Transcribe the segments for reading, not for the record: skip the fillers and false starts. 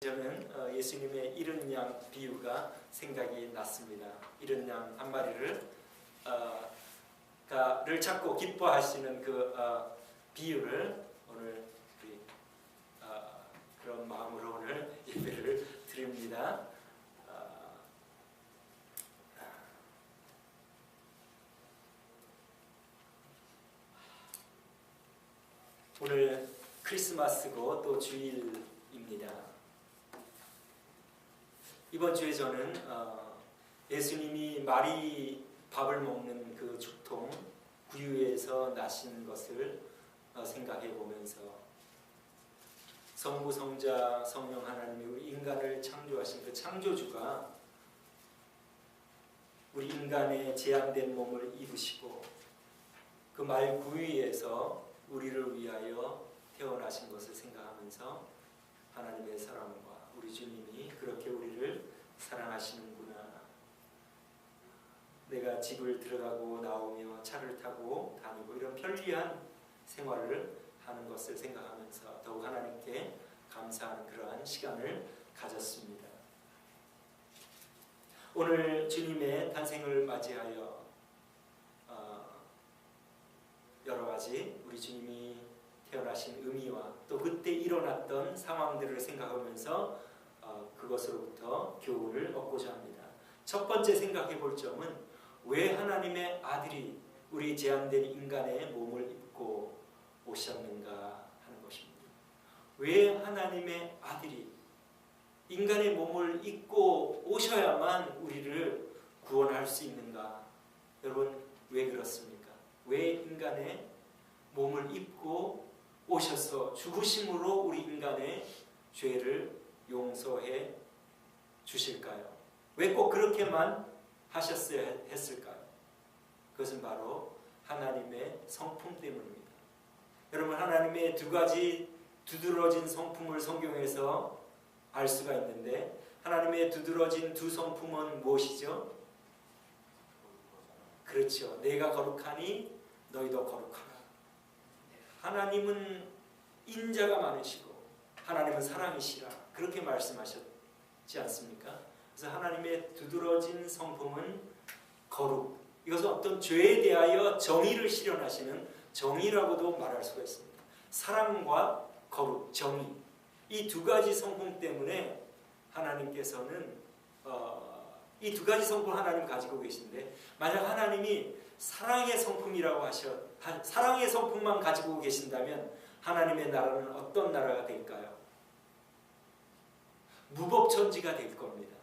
저는 예수님의 이른 양 비유가 생각이 났습니다. 이른 양 한 마리를 찾고 기뻐하시는 그 비유를 오늘 우리 그런 마음으로 오늘 예배를 드립니다. 오늘 크리스마스고 또 주일입니다. 이번 주에 저는 예수님이 말이 밥을 먹는 그 죽통 구유에서 나신 것을 생각해 보면서 성부, 성자, 성령 하나님이 우리 인간을 창조하신 그 창조주가 우리 인간의 제한된 몸을 입으시고 그 말 구유에서 우리를 위하여 태어나신 것을 생각하면서 하나님의 사랑과 우리 주님이 그렇게 우리를 사랑하시는구나. 내가 집을 들어가고 나오며 차를 타고 다니고 이런 편리한 생활을 하는 것을 생각하면서 더욱 하나님께 감사하는 그러한 시간을 가졌습니다. 오늘 주님의 탄생을 맞이하여 여러 가지 우리 주님이 태어나신 의미와 또 그때 일어났던 상황들을 생각하면서 그것으로부터 교훈을 얻고자 합니다. 첫 번째 생각해 볼 점은 왜 하나님의 아들이 우리 제한된 인간의 몸을 입고 오셨는가 하는 것입니다. 왜 하나님의 아들이 인간의 몸을 입고 오셔야만 우리를 구원할 수 있는가? 여러분 왜 그렇습니까? 왜 인간의 몸을 입고 오셔서 죽으심으로 우리 인간의 죄를 용서해 주실까요? 왜 꼭 그렇게만 하셨어야 했을까요? 그것은 바로 하나님의 성품 때문입니다. 여러분 하나님의 두 가지 두드러진 성품을 성경에서 알 수가 있는데 하나님의 두드러진 두 성품은 무엇이죠? 그렇죠. 내가 거룩하니 너희도 거룩하라. 하나님은 인자가 많으시고 하나님은 사랑이시라 그렇게 말씀하셨지 않습니까? 그래서 하나님의 두드러진 성품은 거룩, 이것은 어떤 죄에 대하여 정의를 실현하시는 정의라고도 말할 수가 있습니다. 사랑과 거룩, 정의, 이 두 가지 성품 때문에 하나님께서는 이 두 가지 성품을 하나님 가지고 계신데 만약 하나님이 사랑의 성품이라고 사랑의 성품만 가지고 계신다면 하나님의 나라는 어떤 나라가 될까요? 무법천지가 될 겁니다.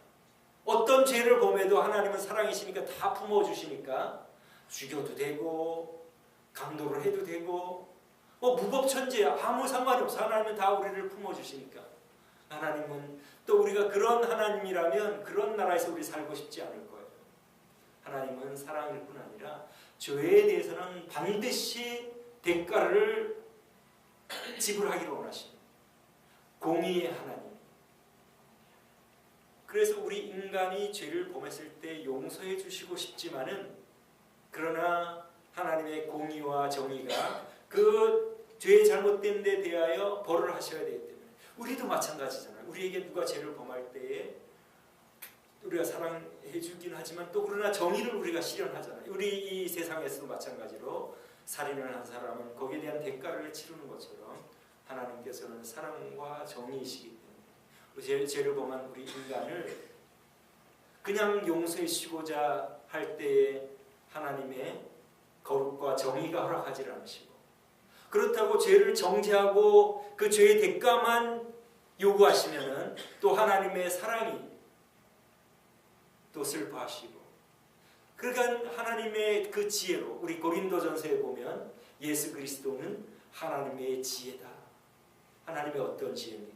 어떤 죄를 범해도 하나님은 사랑이시니까 다 품어주시니까 죽여도 되고 강도를 해도 되고 무법천지에 아무 상관이 없어. 하나님은 다 우리를 품어주시니까. 하나님은 또 우리가 그런 하나님이라면 그런 나라에서 우리 살고 싶지 않을 거예요. 하나님은 사랑일 뿐 아니라 죄에 대해서는 반드시 대가를 지불하기를 원하십니다. 공의의 하나님. 그래서 우리 인간이 죄를 범했을 때 용서해 주시고 싶지만은 그러나 하나님의 공의와 정의가 그 죄의 잘못된 데 대하여 벌을 하셔야 되기 때문에 우리도 마찬가지잖아요. 우리에게 누가 죄를 범할 때에 우리가 사랑해 주긴 하지만 또 그러나 정의를 우리가 실현하잖아요. 우리 이 세상에서도 마찬가지로 살인을 한 사람은 거기에 대한 대가를 치르는 것처럼 하나님께서는 사랑과 정의이시기 때문에 죄를 범한 우리 인간을 그냥 용서해 주시고자 할 때에 하나님의 거룩과 정의가 허락하지 않으시고 그렇다고 죄를 정죄하고 그 죄의 대가만 요구하시면은 또 하나님의 사랑이 또 슬퍼하시고 그러니까 하나님의 그 지혜로 우리 고린도전서에 보면 예수 그리스도는 하나님의 지혜다. 하나님의 어떤 지혜입니까?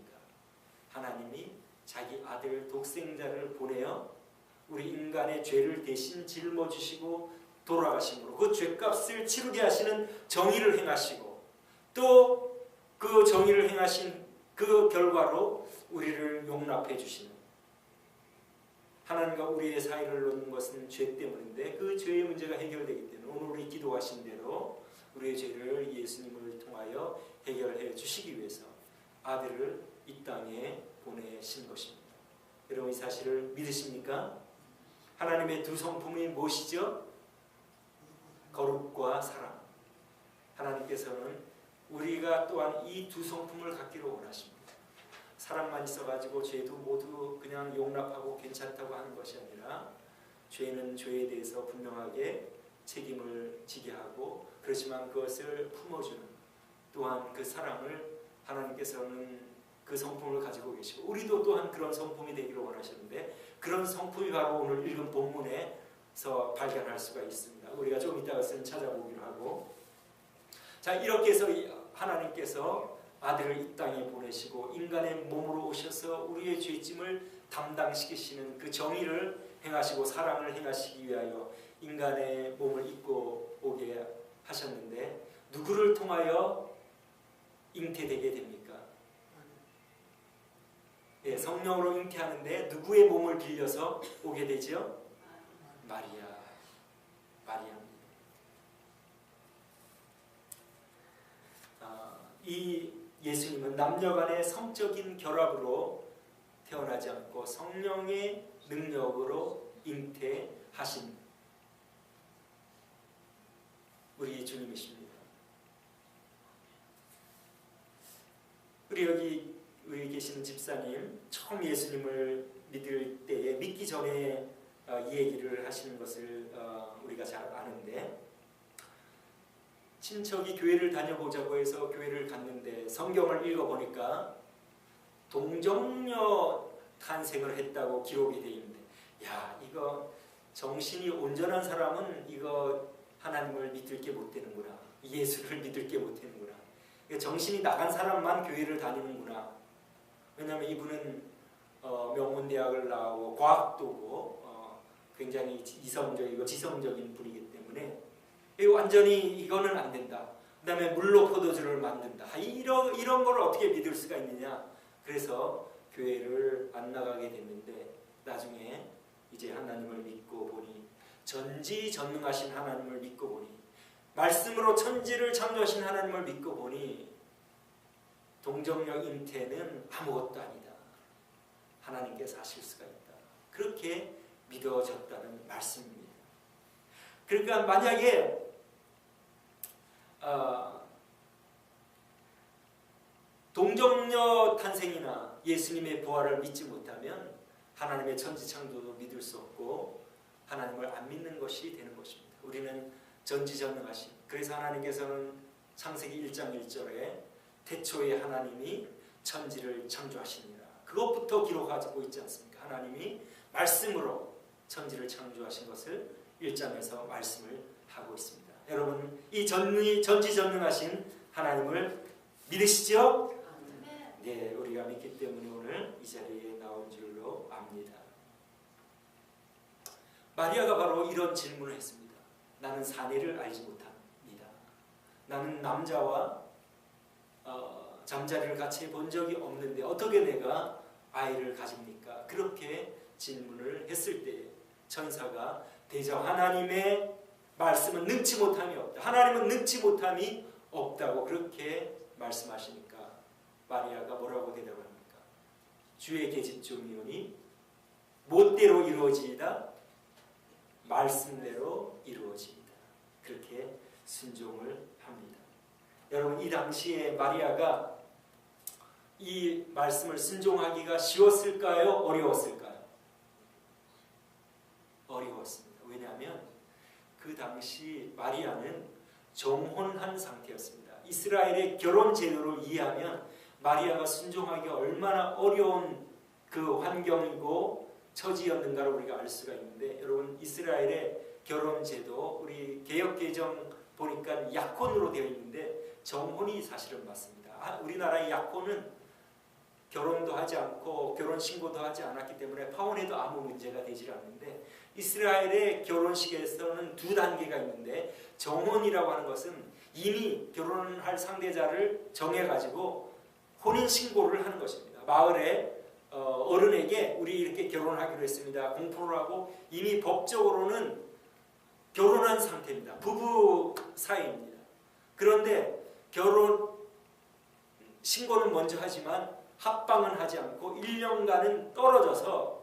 하나님이 자기 아들 독생자를 보내어 우리 인간의 죄를 대신 짊어지시고 돌아가심으로 그 죄값을 치르게 하시는 정의를 행하시고 또 그 정의를 행하신 그 결과로 우리를 용납해 주시는 하나님과 우리의 사이를 놓는 것은 죄 때문인데 그 죄의 문제가 해결되기 때문에 오늘 우리 기도하신 대로 우리의 죄를 예수님을 통하여 해결해 주시기 위해서 아들을 이 땅에 보내신 것입니다. 여러분 이 사실을 믿으십니까? 하나님의 두 성품이 무엇이죠? 거룩과 사랑. 하나님께서는 우리가 또한 이 두 성품을 갖기를 원하십니다. 사랑만 있어가지고 죄도 모두 그냥 용납하고 괜찮다고 하는 것이 아니라 죄는 죄에 대해서 분명하게 책임을 지게 하고 그렇지만 그것을 품어주는 또한 그 사랑을 하나님께서는 그 성품을 가지고 계시고 우리도 또한 그런 성품이 되기를 원하시는데 그런 성품이 바로 오늘 읽은 본문에서 발견할 수가 있습니다. 우리가 좀 이따가 찾아보기로 하고 자 이렇게 해서 하나님께서 아들을 이 땅에 보내시고 인간의 몸으로 오셔서 우리의 죄짐을 담당시키시는 그 정의를 행하시고 사랑을 행하시기 위하여 인간의 몸을 입고 오게 하셨는데 누구를 통하여 잉태되게 됩니까? 예, 성령으로 잉태하는데 누구의 몸을 빌려서 오게 되죠? 마리아입니다. 이 예수님은 남녀간의 성적인 결합으로 태어나지 않고 성령의 능력으로 잉태하신 우리 주님이십니다. 우리 계시는 집사님 처음 예수님을 믿을 때에 믿기 전에 이 얘기를 하시는 것을 우리가 잘 아는데 친척이 교회를 다녀보자고 해서 교회를 갔는데 성경을 읽어보니까 동정녀 탄생을 했다고 기록이 되어 있는데 야 이거 정신이 온전한 사람은 이거 하나님을 믿을 게 못 되는구나. 예수를 믿을 게 못 되는구나. 정신이 나간 사람만 교회를 다니는구나. 왜냐하면 이분은 명문대학을 나오고 과학도고 굉장히 이성적이고 지성적인 분이기 때문에 완전히 이거는 안 된다. 그 다음에 물로 포도주를 만든다. 이런 걸 어떻게 믿을 수가 있느냐. 그래서 교회를 안 나가게 됐는데 나중에 이제 하나님을 믿고 보니 전지전능하신 하나님을 믿고 보니 말씀으로 천지를 창조하신 하나님을 믿고 보니 동정녀 잉태는 아무것도 아니다. 하나님께서 하실 수가 있다. 그렇게 믿어졌다는 말씀입니다. 그러니까 만약에 동정녀 탄생이나 예수님의 부활을 믿지 못하면 하나님의 천지창조도 믿을 수 없고 하나님을 안 믿는 것이 되는 것입니다. 우리는 전지전능하신 그래서 하나님께서는 창세기 1장 1절에 태초에 하나님이 천지를 창조하시니라. 그것부터 기록하고 있지 않습니까? 하나님이 말씀으로 천지를 창조하신 것을 1장에서 말씀을 하고 있습니다. 여러분 이 전지전능하신 하나님을 믿으시죠? 네, 우리가 믿기 때문에 오늘 이 자리에 나온 줄로 압니다. 마리아가 바로 이런 질문을 했습니다. 나는 사내를 알지 못합니다. 나는 남자와 잠자리를 같이 해본 적이 없는데 어떻게 내가 아이를 가집니까? 그렇게 질문을 했을 때 천사가 대저 하나님의 말씀은 능치 못함이 없다. 하나님은 능치 못함이 없다고 그렇게 말씀하시니까 마리아가 뭐라고 대답합니까? 주의 계집종이오니 못대로 이루어지이다. 말씀대로 이루어지이다. 그렇게 순종을 합니다. 여러분 이 당시에 마리아가 이 말씀을 순종하기가 쉬웠을까요? 어려웠을까요? 어려웠습니다. 왜냐하면 그 당시 마리아는 정혼한 상태였습니다. 이스라엘의 결혼 제도를 이해하면 마리아가 순종하기가 얼마나 어려운 그 환경이고 처지였는가를 우리가 알 수가 있는데 여러분 이스라엘의 결혼 제도 우리 개역개정 보니까 약혼으로 되어 있는데 정혼이 사실은 맞습니다. 우리나라의 약혼은 결혼도 하지 않고 결혼 신고도 하지 않았기 때문에 파혼해도 아무 문제가 되질 않는데 이스라엘의 결혼식에서는 두 단계가 있는데 정혼이라고 하는 것은 이미 결혼할 상대자를 정해가지고 혼인신고를 하는 것입니다. 마을에 어른에게 우리 이렇게 결혼하기로 했습니다. 공포를 하고 이미 법적으로는 결혼한 상태입니다. 부부 사이입니다. 그런데 결혼 신고는 먼저 하지만 합방은 하지 않고 1년간은 떨어져서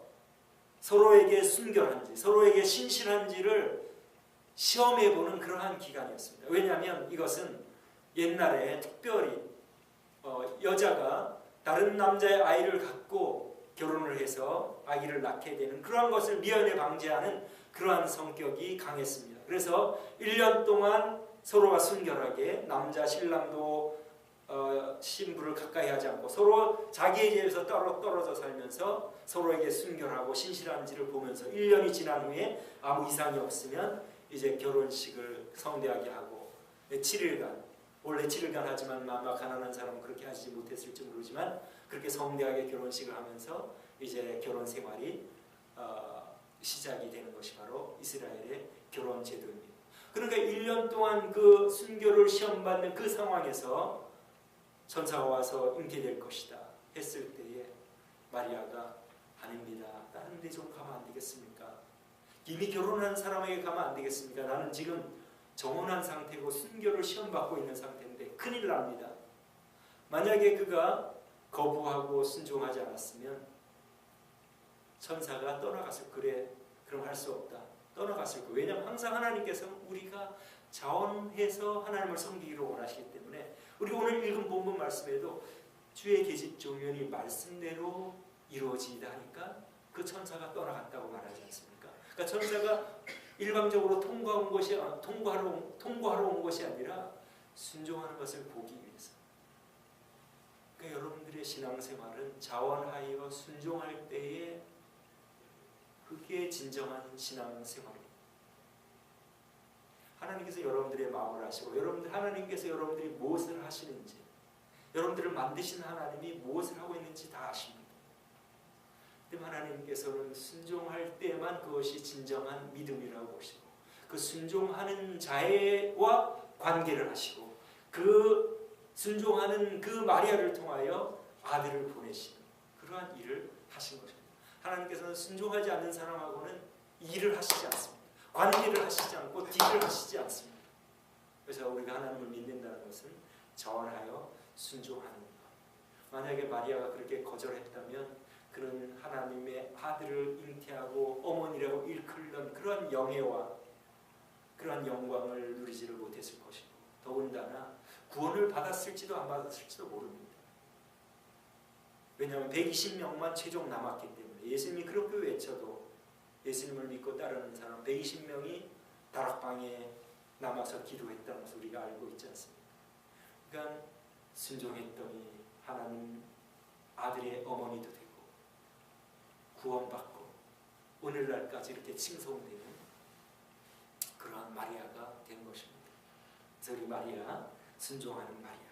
서로에게 순결한지 서로에게 신실한지를 시험해보는 그러한 기간이었습니다. 왜냐하면 이것은 옛날에 특별히 여자가 다른 남자의 아이를 갖고 결혼을 해서 아기를 낳게 되는 그러한 것을 미연에 방지하는 그러한 성격이 강했습니다. 그래서 1년 동안 서로가 순결하게 남자 신랑도 신부를 가까이 하지 않고 서로 자기의 집에서 떨어져 살면서 서로에게 순결하고 신실한지를 보면서 1년이 지난 후에 아무 이상이 없으면 이제 결혼식을 성대하게 하고 7일간, 원래 7일간 하지만 아마 가난한 사람은 그렇게 하지 못했을지 모르지만 그렇게 성대하게 결혼식을 하면서 이제 결혼 생활이 시작이 되는 것이 바로 이스라엘의 결혼 제도입니다. 그러니까 1년 동안 그 순교를 시험받는 그 상황에서 천사가 와서 잉태될 것이다 했을 때에 마리아가 아닙니다. 다른 데 좀 가면 안 되겠습니까? 이미 결혼한 사람에게 가면 안 되겠습니까? 나는 지금 정혼한 상태고 순교를 시험받고 있는 상태인데 큰일 납니다. 만약에 그가 거부하고 순종하지 않았으면 천사가 떠나갔을 그래 그럼 할 수 없다. 떠나갔을 거예요. 왜냐하면 항상 하나님께서 우리가 자원해서 하나님을 섬기기를 원하시기 때문에 우리 오늘 읽은 본문 말씀에도 주의 계집 종연이 말씀대로 이루어지다 하니까 그 천사가 떠나갔다고 말하지 않습니까? 그러니까 천사가 일방적으로 통과하러 온 것이 아니라 순종하는 것을 보기 위해서. 그러니까 여러분들의 신앙생활은 자원하여 순종할 때에 그게 진정한 신앙생활입니다. 하나님께서 여러분들의 마음을 아시고 하나님께서 여러분들이 무엇을 하시는지 여러분들을 만드신 하나님이 무엇을 하고 있는지 다 아십니다. 하나님께서는 순종할 때만 그것이 진정한 믿음이라고 보시고 그 순종하는 자와 관계를 하시고 그 순종하는 그 마리아를 통하여 아들을 보내시는 그러한 일을 하신 것입니다. 하나님께서는 순종하지 않는 사람하고는 일을 하시지 않습니다. 관계를 하시지 않고 딜을 하시지 않습니다. 그래서 우리가 하나님을 믿는다는 것은 자원하여 순종하는 것. 만약에 마리아가 그렇게 거절했다면 그런 하나님의 아들을 잉태하고 어머니라고 일컬는 그러한 영예와 그러한 영광을 누리지를 못했을 것이고 더군다나 구원을 받았을지도 안 받았을지도 모릅니다. 왜냐하면 120명만 최종 남았기 때문에 예수님이 그렇게 외쳐도 예수님을 믿고 따르는 사람 120명이 다락방에 남아서 기도했다는 것을 우리가 알고 있지 않습니까? 그러니까 순종했더니 하나님 아들의 어머니도 되고 구원받고 오늘날까지 이렇게 칭송되는 그러한 마리아가 된 것입니다. 그래서 우리 마리아, 순종하는 마리아.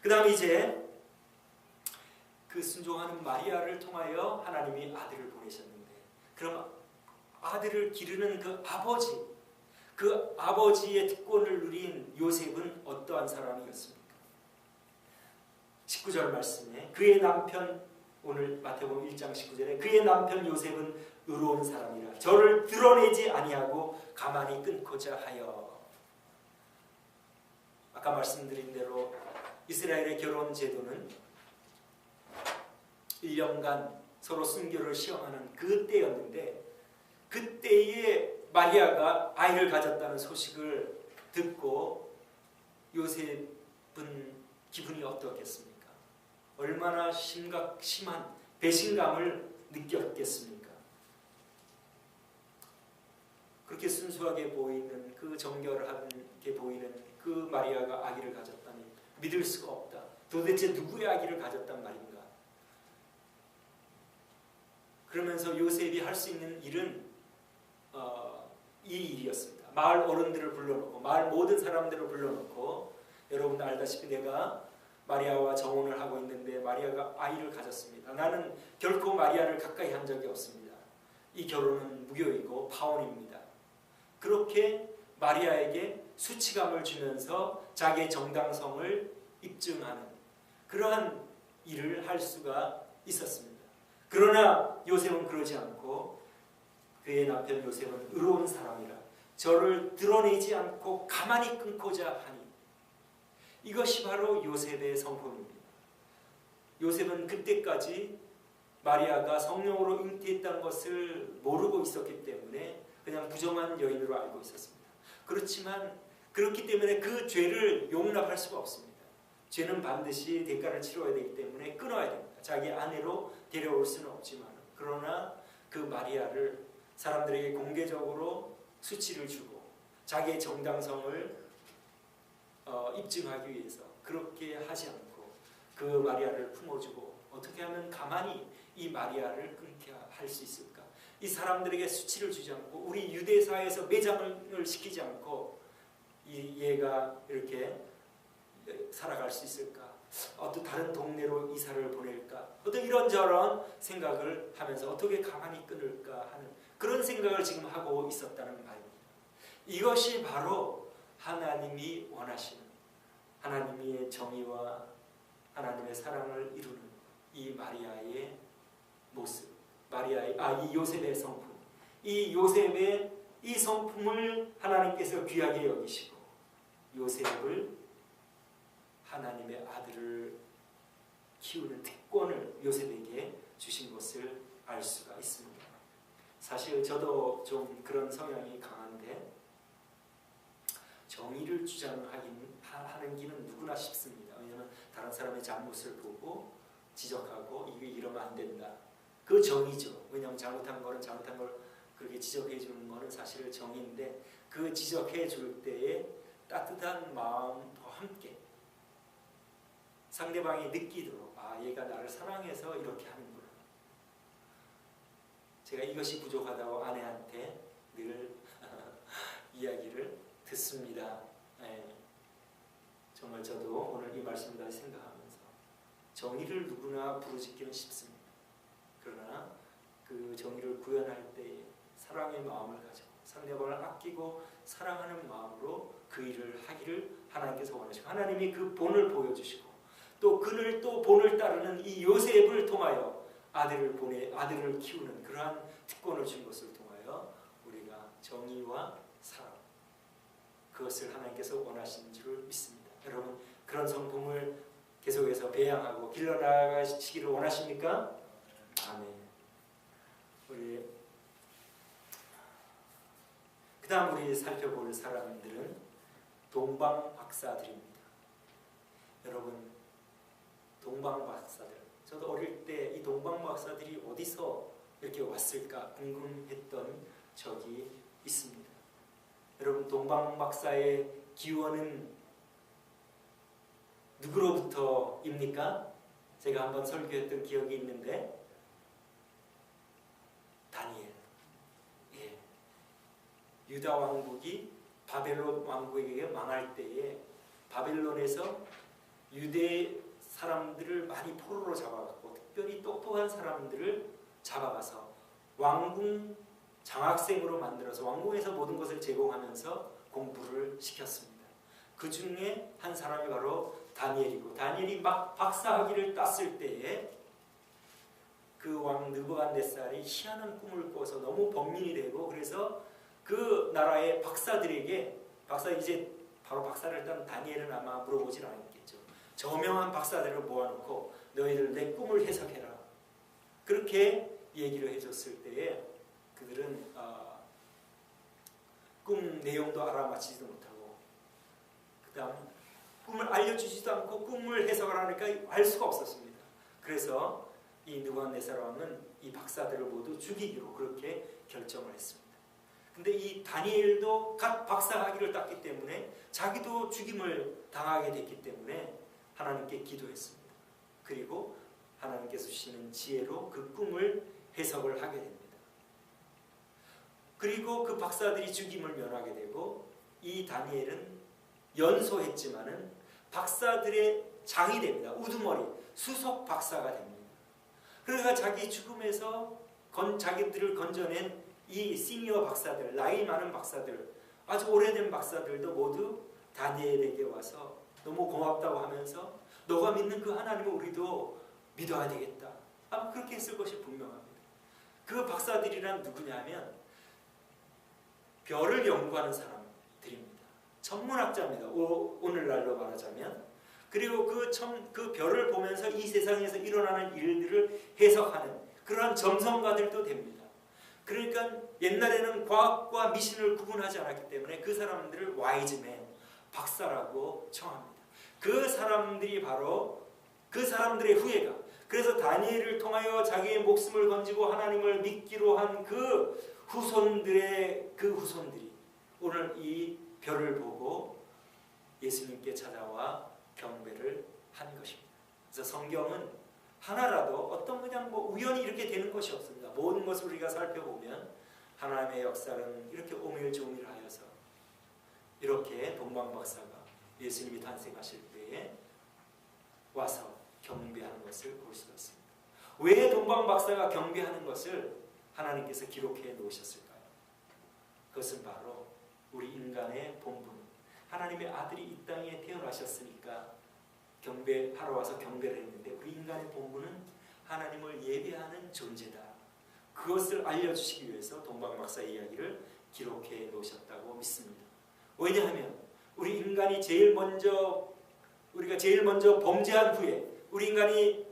그 다음 이제 그 순종하는 마리아를 통하여 하나님이 아들을 보내셨는데 그럼 아들을 기르는 그 아버지의 특권을 누린 요셉은 어떠한 사람이었습니까? 19절 말씀에 그의 남편 오늘 마태복음 1장 19절에 그의 남편 요셉은 의로운 사람이라 저를 드러내지 아니하고 가만히 끊고자 하여. 아까 말씀드린 대로 이스라엘의 결혼 제도는 1년간 서로 순교를 시험하는 그때였는데 그때에 마리아가 아이를 가졌다는 소식을 듣고 요셉은 기분이 어떻겠습니까? 얼마나 심한 배신감을 느꼈겠습니까? 그렇게 순수하게 보이는 그 정결하게 보이는 그 마리아가 아기를 가졌다니 믿을 수가 없다. 도대체 누구의 아기를 가졌단 말인가? 그러면서 요셉이 할 수 있는 일은 이 일이었습니다. 마을 어른들을 불러놓고 마을 모든 사람들을 불러놓고 여러분도 알다시피 내가 마리아와 정혼을 하고 있는데 마리아가 아이를 가졌습니다. 나는 결코 마리아를 가까이 한 적이 없습니다. 이 결혼은 무교이고 파혼입니다. 그렇게 마리아에게 수치감을 주면서 자기의 정당성을 입증하는 그러한 일을 할 수가 있었습니다. 그러나 요셉은 그러지 않고 그의 남편 요셉은 의로운 사람이라 저를 드러내지 않고 가만히 끊고자 하니 이것이 바로 요셉의 성품입니다. 요셉은 그때까지 마리아가 성령으로 잉태했다는 것을 모르고 있었기 때문에 그냥 부정한 여인으로 알고 있었습니다. 그렇지만 그렇기 때문에 그 죄를 용납할 수가 없습니다. 죄는 반드시 대가를 치러야 되기 때문에 끊어야 됩니다. 자기 아내로 데려올 수는 없지만, 그러나 그 마리아를 사람들에게 공개적으로 수치를 주고 자기의 정당성을 입증하기 위해서 그렇게 하지 않고 그 마리아를 품어주고, 어떻게 하면 가만히 이 마리아를 끊게 할 수 있을까? 이 사람들에게 수치를 주지 않고 우리 유대사회에서 매장을 시키지 않고 얘가 이렇게 살아갈 수 있을까? 어떤 다른 동네로 이사를 보낼까? 어떤 이런저런 생각을 하면서 어떻게 가만히 끊을까 하는 그런 생각을 지금 하고 있었다는 말입니다. 이것이 바로 하나님이 원하시는, 하나님의 정의와 하나님의 사랑을 이루는 이 마리아의 모습, 이 요셉의 성품, 이 요셉의 이 성품을 하나님께서 귀하게 여기시고 요셉을 하나님의 아들을 키우는 특권을 요셉에게 주신 것을 알 수가 있습니다. 사실 저도 좀 그런 성향이 강한데 정의를 주장하는 길은 누구나 쉽습니다. 왜냐하면 다른 사람의 잘못을 보고 지적하고 이게 이러면 안 된다. 그 정의죠. 왜냐하면 잘못한 걸 그렇게 지적해 주는 것은 사실 정의인데, 그 지적해 줄 때에 따뜻한 마음과 함께 상대방이 느끼도록, 얘가 나를 사랑해서 이렇게 하는구나. 제가 이것이 부족하다고 아내한테 늘 이야기를 듣습니다. 정말 저도 오늘 이 말씀을 다시 생각하면서 정의를 누구나 부르짖기는 쉽습니다. 그러나 그 정의를 구현할 때에 사랑의 마음을 가지고 상대방을 아끼고 사랑하는 마음으로 그 일을 하기를 하나님께서 원하시고, 하나님이 그 본을 보여주시고 또 그를 또 본을 따르는 이 요셉을 통하여 아들을 키우는 그러한 특권을 준 것을 통하여 우리가 정의와 사랑, 그것을 하나님께서 원하신 줄 믿습니다. 여러분, 그런 성품을 계속해서 배양하고 길러나가시기를 원하십니까? 아멘. 그 다음 우리 살펴볼 사람들은 동방박사들입니다. 여러분, 동방박사들, 저도 어릴 때 이 동방박사들이 어디서 이렇게 왔을까 궁금했던 적이 있습니다. 여러분, 동방박사의 기원은 누구로부터입니까? 제가 한번 설교했던 기억이 있는데, 다니엘. 유다 왕국이 바벨론 왕국에게 망할 때에 바벨론에서 유대 사람들을 많이 포로로 잡아갔고, 특별히 똑똑한 사람들을 잡아가서 왕궁 장학생으로 만들어서 왕궁에서 모든 것을 제공하면서 공부를 시켰습니다. 그 중에 한 사람이 바로 다니엘이고, 다니엘이 막 박사학위를 땄을 때에 그 왕 느부갓네살이 희한한 꿈을 꿔서 너무 번민이 되고, 그래서 그 나라의 박사들에게, 이제 바로 박사를 딴 다니엘은 아마 물어보진 않았겠죠. 저명한 박사들을 모아놓고 너희들 내 꿈을 해석해라. 그렇게 얘기를 해줬을 때에 그들은 꿈 내용도 알아맞히지도 못하고, 그 다음 꿈을 알려주지도 않고 꿈을 해석을 하니까 알 수가 없었습니다. 그래서 이 느부갓네살 왕은 이 박사들을 모두 죽이기로 그렇게 결정을 했습니다. 근데 이 다니엘도 갓 박사학위를 땄기 때문에 자기도 죽임을 당하게 됐기 때문에 하나님께 기도했습니다. 그리고 하나님께서 주시는 지혜로 그 꿈을 해석을 하게 됩니다. 그리고 그 박사들이 죽임을 면하게 되고, 이 다니엘은 연소했지만은 박사들의 장이 됩니다. 우두머리, 수석 박사가 됩니다. 그러니까 자기 죽음에서 자기들을 건져낸 이 시니어 박사들, 나이 많은 박사들, 아주 오래된 박사들도 모두 다니엘에게 와서 너무 고맙다고 하면서 너가 믿는 그 하나님을 우리도 믿어야 되겠다. 아마 그렇게 했을 것이 분명합니다. 그 박사들이란 누구냐면 별을 연구하는 사람들입니다. 천문학자입니다. 오늘날로 말하자면 그리고 그 별을 보면서 이 세상에서 일어나는 일들을 해석하는 그러한 점성가들도 됩니다. 그러니까 옛날에는 과학과 미신을 구분하지 않았기 때문에 그 사람들을 와이즈맨, 박사라고称합니다. 그 사람들이 바로 그 사람들의 후예가, 그래서 다니엘을 통하여 자기의 목숨을 건지고 하나님을 믿기로 한 그 후손들이 오늘 이 별을 보고 예수님께 찾아와 경배를 한 것입니다. 그래서 성경은 하나라도 어떤 그냥 우연히 이렇게 되는 것이 없습니다. 모든 것을 우리가 살펴보면 하나님의 역사는 이렇게 오밀조밀하여서 이렇게 동방박사가 예수님이 탄생하실 때에 와서 경배하는 것을 볼 수가 있습니다. 왜 동방박사가 경배하는 것을 하나님께서 기록해 놓으셨을까요? 그것은 바로 우리 인간의 본분, 하나님의 아들이 이 땅에 태어나셨으니까 경배하러 와서 경배를 했는데 우리 인간의 본분은 하나님을 예배하는 존재다. 그것을 알려주시기 위해서 동방박사의 이야기를 기록해 놓으셨다고 믿습니다. 왜냐하면 우리 인간이 우리가 제일 먼저 범죄한 후에, 우리 인간이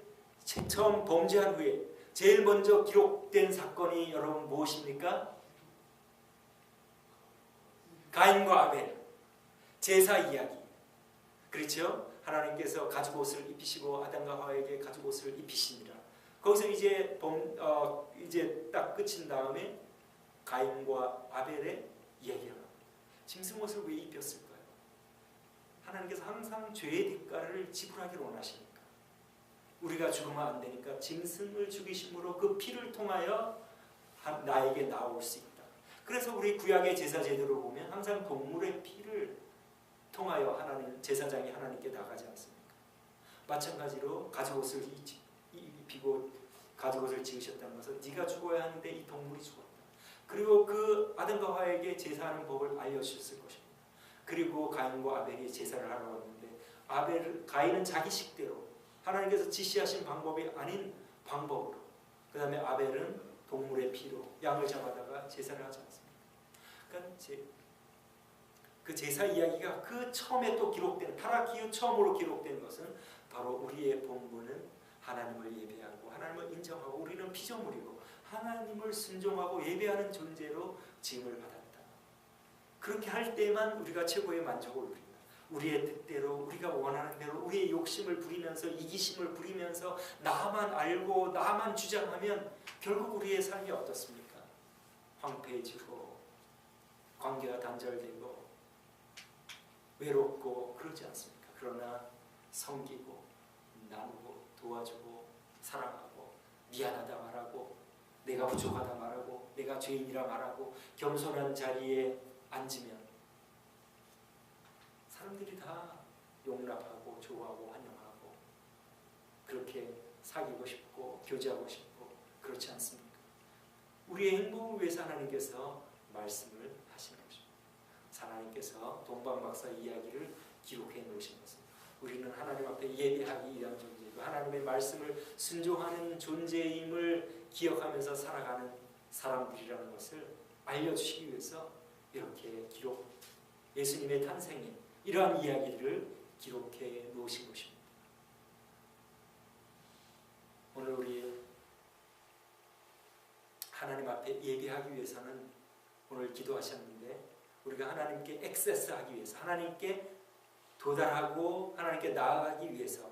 처음 범죄한 후에 제일 먼저 기록된 사건이 여러분 무엇입니까? 가인과 아벨 제사 이야기. 그렇죠? 하나님께서 가죽옷을 입히시고 아담과 하와에게 가죽옷을 입히시니라. 거기서 이제 딱 끝인 다음에 가인과 아벨의 이야기가 나옵니다. 짐승옷을 왜 입혔을까요? 하나님께서 항상 죄의 대가를 지불하기를 원하시니까. 우리가 죽으면 안 되니까 짐승을 죽이심으로 그 피를 통하여 나에게 나올 수 있다. 그래서 우리 구약의 제사 제도를 보면 항상 동물의 피를 통하여 제사장이 하나님께 나가지 않습니까? 마찬가지로 가죽옷을 입히고 가죽옷을 지으셨다는 것은 네가 죽어야 하는데 이 동물이 죽었다. 그리고 그 아담과 하와에게 제사하는 법을 알려주셨을 것입니다. 그리고 가인과 아벨이 제사를 하러 왔는데 가인은 자기 식대로 하나님께서 지시하신 방법이 아닌 방법으로, 그 다음에 아벨은 동물의 피로 양을 잡아다가 제사를 하지 않습니까? 그러니까 그 제사 이야기가 그 처음에 또 기록된, 타락 이후 처음으로 기록된 것은 바로 우리의 본분은 하나님을 예배하고 하나님을 인정하고 우리는 피조물이고 하나님을 순종하고 예배하는 존재로 지음을 받았다. 그렇게 할 때만 우리가 최고의 만족을 누립니다. 우리의 뜻대로 우리가 원하는 대로 우리의 욕심을 부리면서 이기심을 부리면서 나만 알고 나만 주장하면 결국 우리의 삶이 어떻습니까? 황폐해지고 관계가 단절되고 외롭고 그러지 않습니까? 그러나 섬기고 나누고 도와주고 사랑하고 미안하다 말하고 내가 부족하다 말하고 내가 죄인이라 말하고 겸손한 자리에 앉으면 사람들이 다 용납하고 좋아하고 환영하고 그렇게 사귀고 싶고 교제하고 싶고 그렇지 않습니까? 우리의 행복을 위해서 하나님께서 말씀을 하시는 것입니다. 하나님께서 동방박사 이야기를 기록해 놓으신 것은 우리는 하나님 앞에 예배하기 위한 존재이고 하나님의 말씀을 순종하는 존재임을 기억하면서 살아가는 사람들이라는 것을 알려주시기 위해서 이렇게 예수님의 탄생에 이러한 이야기들을 기록해 놓으신 것입니다. 오늘 우리 하나님 앞에 예배하기 위해서는 오늘 기도하셨는데 우리가 하나님께 액세스하기 위해서 하나님께 도달하고 하나님께 나아가기 위해서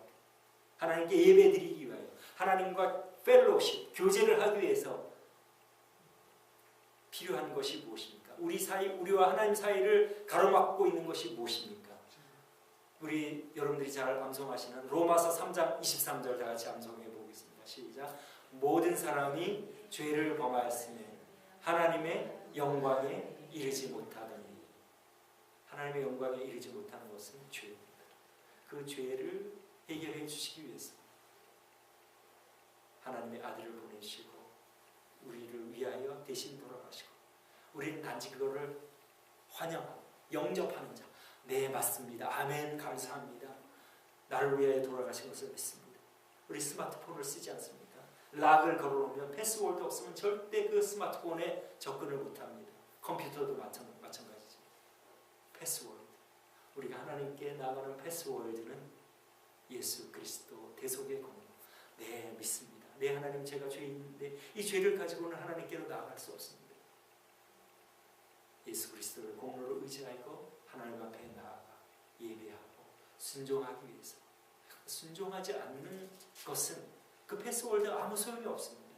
하나님께 예배드리기 위하여 하나님과 펠로십 교제를 하기 위해서 필요한 것이 무엇입니까? 우리와 하나님 사이를 가로막고 있는 것이 무엇입니까? 여러분들이 잘 암송하시는 로마서 3장 23절 다 같이 암송해 보겠습니다. 시작. 모든 사람이 죄를 범하였으며 하나님의 영광에 이르지 못하더니. 하나님의 영광에 이르지 못하는 것은 죄입니다. 그 죄를 해결해 주시기 위해서 하나님의 아들을 보내시고 우리를 위하여 대신 돌아가시고 우리는 단지 그거를 환영하고 영접하는 자. 네, 맞습니다. 아멘, 감사합니다. 나를 위하여 돌아가신 것을 믿습니다. 우리 스마트폰을 쓰지 않습니까? 락을 걸어놓으면 패스워드 없으면 절대 그 스마트폰에 접근을 못합니다. 컴퓨터도 마찬가지죠. 패스워드. 우리가 하나님께 나가는 패스워드는 예수 그리스도 대속의 공로. 네, 믿습니다. 네, 하나님, 제가 죄인인데 이 죄를 가지고는 하나님께로 나아갈 수 없습니다. 예수 그리스도를 공로로 의지하고 하나님 앞에 나아가 예배하고 순종하기 위해서. 순종하지 않는 것은 그 패스워드 아무 소용이 없습니다.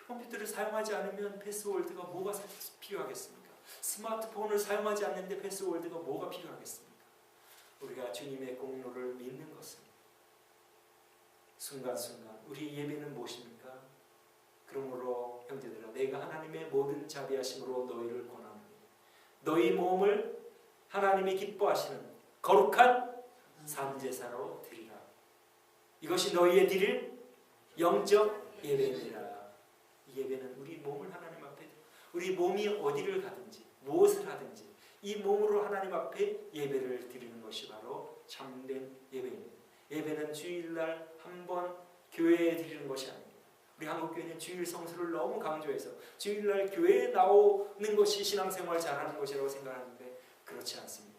컴퓨터를 사용하지 않으면 패스워드가 뭐가 필요하겠습니까? 스마트폰을 사용하지 않는데 패스워드가 뭐가 필요하겠습니까? 우리가 주님의 공로를 믿는 것은 순간순간 우리 예배는 무엇입니까? 그러므로 형제들아, 내가 하나님의 모든 자비하심으로 너희를 권하노니 너희 몸을 하나님이 기뻐하시는 거룩한 산제사로 드리라. 이것이 너희의 드릴 영적 예배니라. 이 예배는 우리 몸을 하나님 앞에, 우리 몸이 어디를 가든지 무엇을 하든지 이 몸으로 하나님 앞에 예배를 드리는 것이 바로 참된 예배입니다. 예배는 주일날 한 번 교회에 드리는 것이 아닙니다. 우리 한국교회는 주일 성수를 너무 강조해서 주일날 교회에 나오는 것이 신앙생활 잘하는 것이라고 생각하는데 그렇지 않습니다.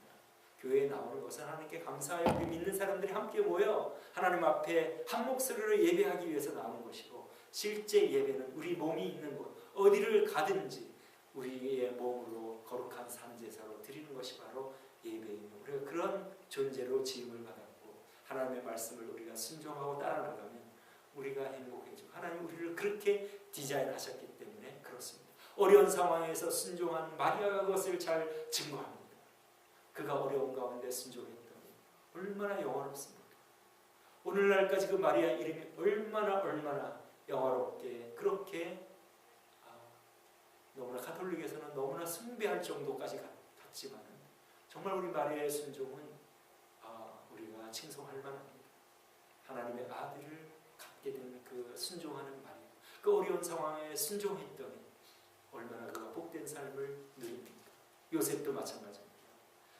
교회에 나오는 것은 하나님께 감사하여 우리 믿는 사람들이 함께 모여 하나님 앞에 한 목소리로 예배하기 위해서 나오는 것이고, 실제 예배는 우리 몸이 있는 곳 어디를 가든지 우리의 몸으로 거룩한 산제사로 드리는 것이 바로 예배입니다. 우리가 그런 존재로 지음을 받았고 하나님의 말씀을 우리가 순종하고 따라나가면 우리가 행복해져. 하나님 우리를 그렇게 디자인하셨기 때문에 그렇습니다. 어려운 상황에서 순종한 마리아가 그것을 잘 증거합니다. 그가 어려운 가운데 순종했더니 얼마나 영화롭습니까? 오늘날까지 그 마리아 이름이 얼마나 영화롭게, 그렇게 너무나 가톨릭에서는 너무나 숭배할 정도까지 갔지만 정말 우리 마리아의 순종은 우리가 칭송할 만합니다. 하나님의 아들을 갖게 된 그 순종하는 마리아, 그 어려운 상황에 순종했더니 얼마나 그가 복된 삶을 누립니까? 요셉도 마찬가지입니다.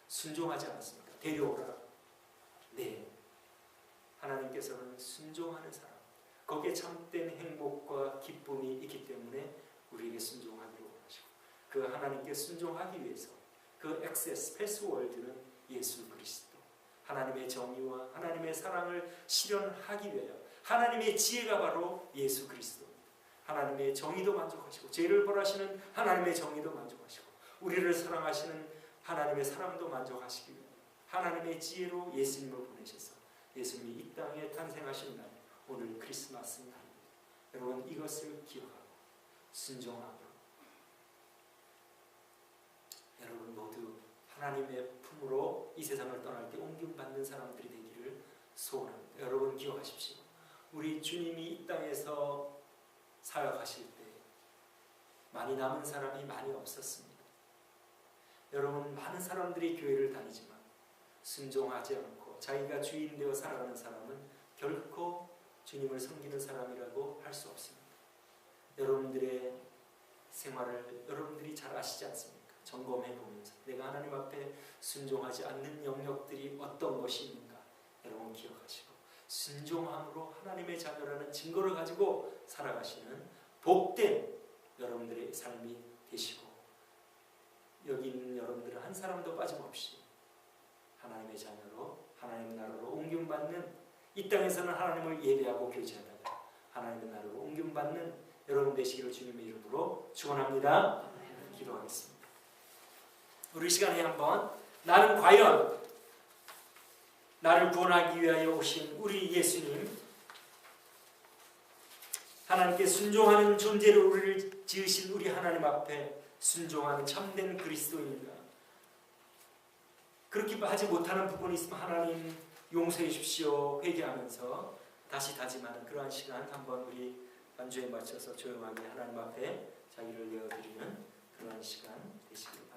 순종하지 않았습니까? 데려오라. 네, 하나님께서는 순종하는 사람, 거기에 참된 행복과 기쁨이 있기 때문에 우리에게 순종하기를 원하시고, 그 하나님께 순종하기 위해서 그 액세스, 패스워드는 예수 그리스도, 하나님의 정의와 하나님의 사랑을 실현하기 위하여 하나님의 지혜가 바로 예수 그리스도입니다. 하나님의 정의도 만족하시고 죄를 벌하시는 하나님의 정의도 만족하시고 우리를 사랑하시는 하나님의 사랑도 만족하시기 위해 하나님의 지혜로 예수님을 보내셔서 예수님이 이 땅에 탄생하신 날, 오늘 크리스마스 날입니다. 여러분, 이것을 기억하고 순종하고 여러분 모두 하나님의 품으로 이 세상을 떠날 때 옮김받는 사람들이 되기를 소원합니다. 여러분 기억하십시오. 우리 주님이 이 땅에서 사역하실 때 많이 남은 사람이 많이 없었습니다. 여러분, 많은 사람들이 교회를 다니지만 순종하지 않고 자기가 주인 되어 살아가는 사람은 결코 주님을 섬기는 사람이라고 할 수 없습니다. 여러분들의 생활을 여러분들이 잘 아시지 않습니까? 점검해 보면서 내가 하나님 앞에 순종하지 않는 영역들이 어떤 것이 있는가 여러분 기억하시고 순종함으로 하나님의 자녀라는 증거를 가지고 살아가시는 복된 여러분들의 삶이 되시고, 여기 있는 여러분들은 한 사람도 빠짐없이 하나님의 자녀로 하나님의 나라로 옮김받는, 이 땅에서는 하나님을 예배하고 교제하다가 하나님의 나라로 옮김받는 여러분 되시기를 주님의 이름으로 축원합니다. 기도하겠습니다. 우리 시간에 한번 나는 과연 나를 구원하기 위하여 오신 우리 예수님, 하나님께 순종하는 존재로 우리를 지으신 우리 하나님 앞에 순종하는 참된 그리스도인가? 그렇게 하지 못하는 부분이 있으면 하나님 용서해 주십시오 회개하면서 다시 다짐하는 그러한 시간 한번 우리 반주에 맞춰서 조용하게 하나님 앞에 자기를 내어드리는 그러한 시간 되시길